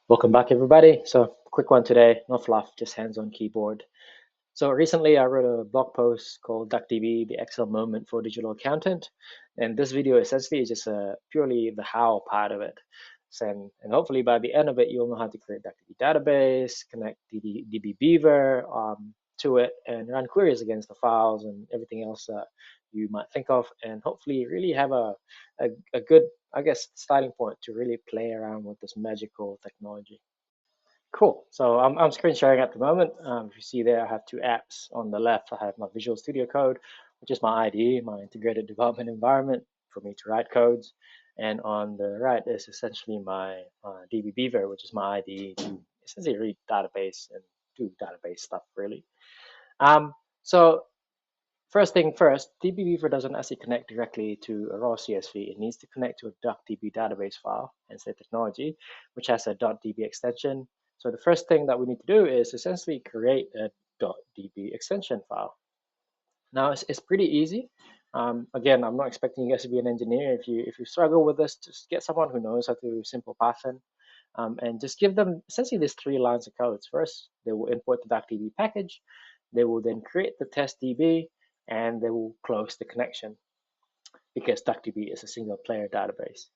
Welcome back, everybody. So, quick one today, no fluff, just hands on keyboard. So, recently I wrote a blog post called DuckDB, the Excel moment for digital accountant. And this video essentially is just purely the how part of it. So, and hopefully by the end of it, you'll know how to create DuckDB database, connect DBeaver to it, and run queries against the files and everything else that you might think of. And hopefully, really have a good, I guess, starting point to really play around with this magical technology. Cool. So I'm screen sharing at the moment. If you see there, I have two apps. On the left, I have my Visual Studio Code, which is my IDE, my integrated development environment for me to write codes. And on the right is essentially my DBeaver, which is my IDE to essentially read database and do database stuff, really. Um, so first thing first, DBeaver doesn't actually connect directly to a raw CSV. It needs to connect to a DuckDB database file, hence the technology, which has a .db extension. So the first thing that we need to do is essentially create a .db extension file. Now it's pretty easy. Again, I'm not expecting you guys to be an engineer. If you struggle with this, just get someone who knows how to do simple Python, and just give them essentially these three lines of codes. First, they will import the DuckDB package. They will then create the test DB, and they will close the connection because DuckDB is a single player database.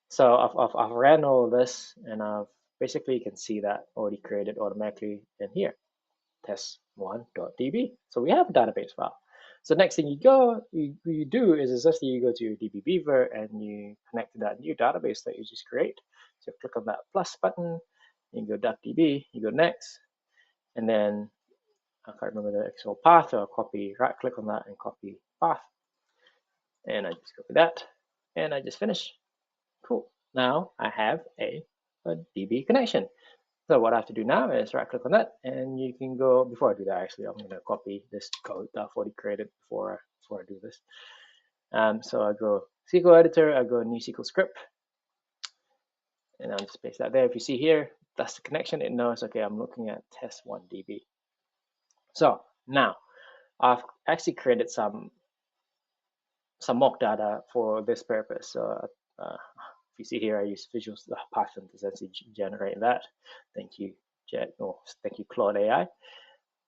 So I've ran all of this, and I've basically you can see that already created automatically in here, test1.db. So we have a database file. So next thing you do is essentially you go to your DBeaver and you connect to that new database that you just create. So click on that plus button, you go DuckDB, you go next, and then I can't remember the actual path, so I'll copy, right click on that and copy path. And I just copy that and I just finish. Cool. Now I have a DB connection. So what I have to do now is right click on that and you can go, before I do that actually, I'm going to copy this code that I've already created before I do this. So I go SQL editor, I go new SQL script, and I'll just paste that there. If you see here, that's the connection. It knows, okay, I'm looking at test1db. So now I've actually created some mock data for this purpose. So if you see here, I use Visual Python to essentially generate that. Thank you, Jet, or thank you, Claude AI.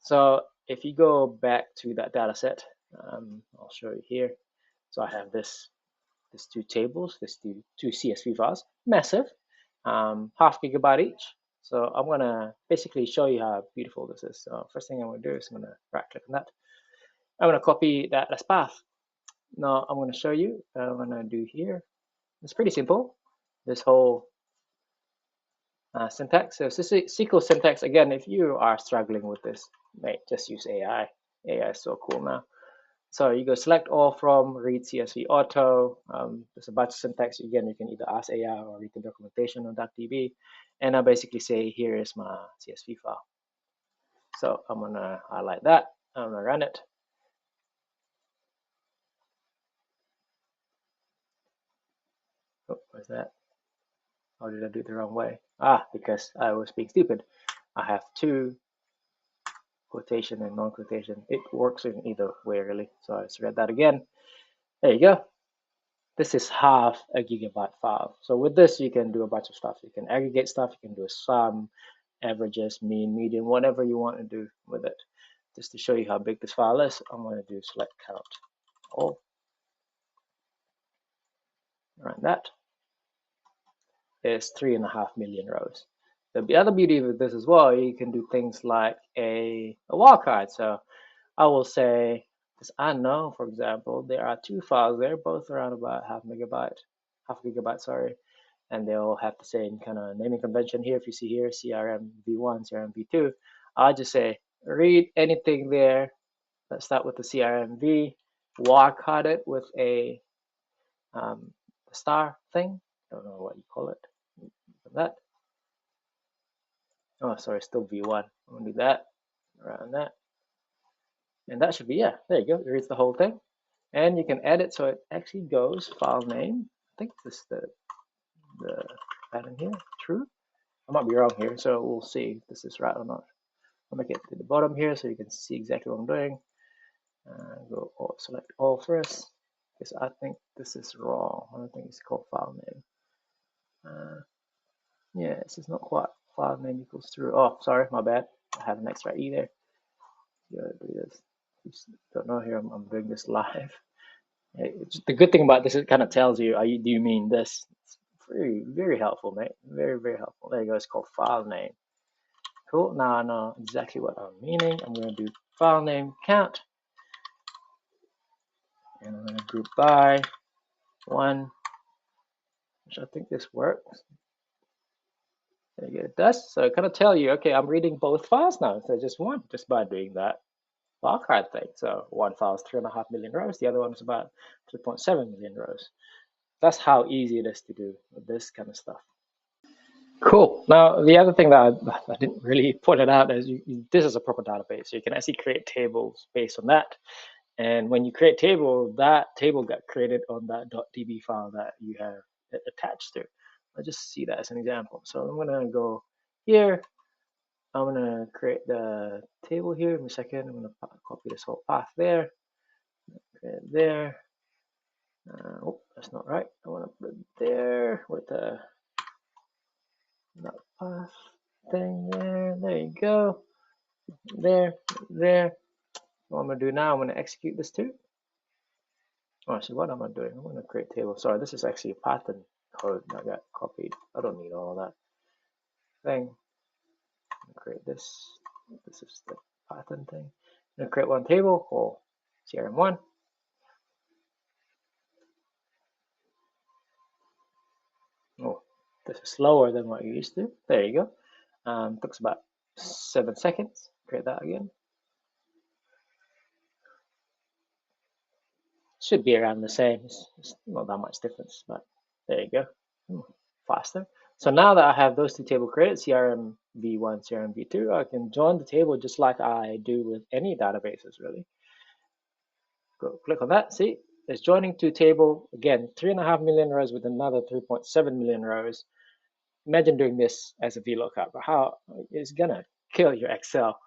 So if you go back to that data set, I'll show you here. So I have these two tables, these two CSV files, massive, half gigabyte each. So I'm gonna basically show you how beautiful this is. So first thing I'm gonna do is I'm gonna right click on that. I'm gonna copy that as path. Now I'm gonna show you what I'm gonna do here. It's pretty simple. This whole syntax. So SQL syntax, again, if you are struggling with this, mate, just use AI. AI is so cool now. So you go select all from, read CSV auto. There's a bunch of syntax. Again, you can either ask AI or read the documentation on DuckDB. And I basically say, here is my CSV file. So I'm gonna highlight that. I'm gonna run it. Oh, where's that? Or did I do it the wrong way? Because I was being stupid. I have two quotation and non-quotation. It works in either way, really. So I just read that again. There you go. This is half a gigabyte file. So with this, you can do a bunch of stuff. You can aggregate stuff. You can do a sum, averages, mean, median, whatever you want to do with it. Just to show you how big this file is, I'm going to do select count all. Run that. There's 3.5 million rows. The other beauty of this as well, you can do things like a wildcard. So I will say, because I know, for example, there are two files there, both around about half gigabyte, sorry, and they all have the same kind of naming convention here. If you see here, CRM v1, CRM v2, I'll just say read anything there. Let's start with the CRM v, wildcard it with a star thing. I don't know what you call it. That. Oh, sorry, still v1. I'm gonna do that, around that. And that should be, yeah, there you go. It reads the whole thing. And you can edit so it actually goes file name. I think this is the pattern here, true. I might be wrong here, so we'll see if this is right or not. I'll make it to the bottom here so you can see exactly what I'm doing. Go all, select all first, because I think this is wrong. I don't think it's called file name. Yeah, this is not quite file name equals true. Oh, sorry, my bad. I have an extra E there. Do this. Just don't know here. I'm doing this live. The good thing about this, it kind of tells you, do you mean this? It's very helpful, mate. Very helpful. There you go. It's called file name. Cool. Now I know exactly what I'm meaning. I'm going to do file name count, and I'm going to group by one, which I think this works. There you go. It does. So it kind of tell you, okay, I'm reading both files now instead of just one, just by doing that wildcard thing. So one file is 3.5 million rows, the other one is about 3.7 million rows. That's how easy it is to do this kind of stuff. Cool. Now, the other thing that I didn't really point it out is this is a proper database. So you can actually create tables based on that. And when you create table, that table got created on that .db file that you have attached to. I'll just see that as an example. So I'm going to go here. I'm going to create the table here in a second. I'm going to copy this whole path there. Create it there. Oh, that's not right. I want to put it there with the path thing there. There you go. There. What I'm going to do now, I'm going to execute this too. Oh, actually, what am I doing? I'm going to create table. Sorry, this is actually a Python code that got copied. I don't need all that thing. I'm going to create this. This is the Python thing. I'm going to create one table called CRM1. Oh, this is slower than what you used to. There you go. Takes about 7 seconds. Create that again. Should be around the same. It's not that much difference, but there you go. Faster. So now that I have those two tables created, CRM v1, CRM v2, I can join the table just like I do with any databases, really. Go click on that. See, it's joining two table. Again, 3.5 million rows with another 3.7 million rows. Imagine doing this as a VLOOKUP. How it's gonna kill your Excel.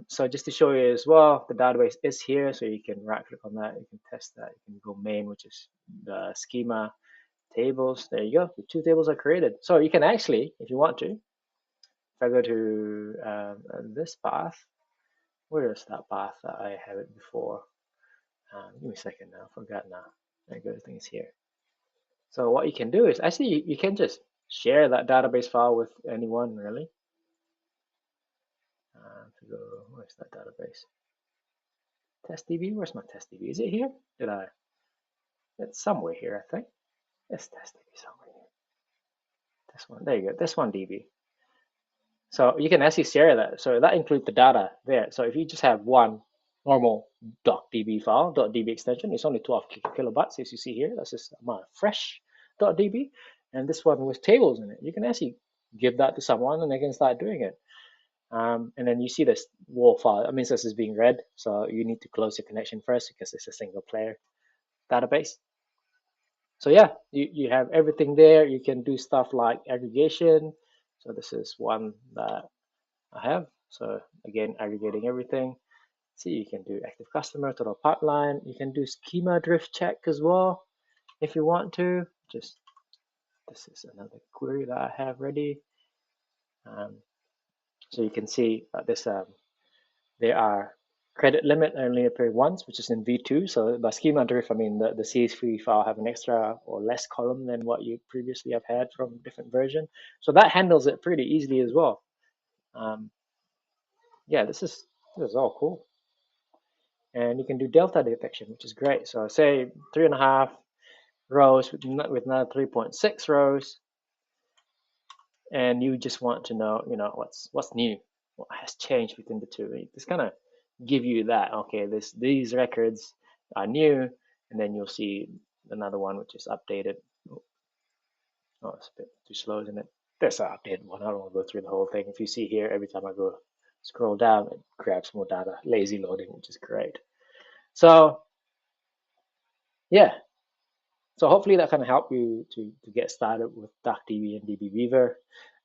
So just to show you as well, the database is here, so you can right click on that, you can test that, you can go main, which is the schema tables. There you go, the two tables are created. So you can actually, if you want to, if I go to this path, where is that path that I have it before? Give me a second now, I forgot now. There you go, the thing is here. So what you can do is actually you can just share that database file with anyone, really. To go, where's that database? TestDB, where's my TestDB? Is it here? It's somewhere here, I think. It's TestDB somewhere here. This one, there you go, this one DB. So you can actually share that. So that includes the data there. So if you just have one normal DuckDB file, .db extension, it's only 12 kilobytes, as you see here. That's just my fresh .db. And this one with tables in it. You can actually give that to someone and they can start doing it. And then you see this wall file. That means this is being read. So you need to close the connection first because it's a single player database. So yeah, you have everything there. You can do stuff like aggregation. So this is one that I have. So again, aggregating everything. See, you can do active customer, total pipeline. You can do schema drift check as well if you want to. Just this is another query that I have ready. So you can see that this there are credit limit only appear once, which is in V2. So by schema drift, I mean the CSV file have an extra or less column than what you previously have had from different version. So that handles it pretty easily as well. Yeah, this is all cool. And you can do delta detection, which is great. So say 3.5 rows with another 3.6 rows, and you just want to know, what's new, what has changed between the two. It's kind of give you that. Okay, these records are new, and then you'll see another one which is updated. Oh, it's a bit too slow, isn't it? There's an updated one. I don't want to go through the whole thing. If you see here, every time I go scroll down, it grabs more data. Lazy loading, which is great. So yeah, so hopefully that can help you to get started with DuckDB and DBeaver.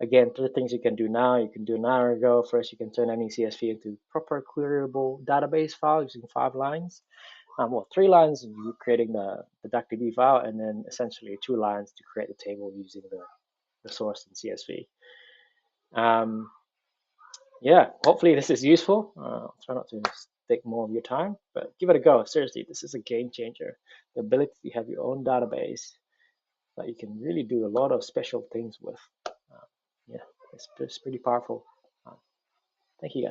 Again, 3 things you can do now. You can do an hour ago. First, you can turn any CSV into proper queryable database file using 5 lines. Well, 3 lines creating the DuckDB file, and then essentially 2 lines to create the table using the source in CSV. Yeah, hopefully this is useful. I'll try not to take more of your time, but give it a go. Seriously, this is a game changer. The ability to have your own database that you can really do a lot of special things with. Yeah, it's pretty powerful. Uh, Thank you, guys.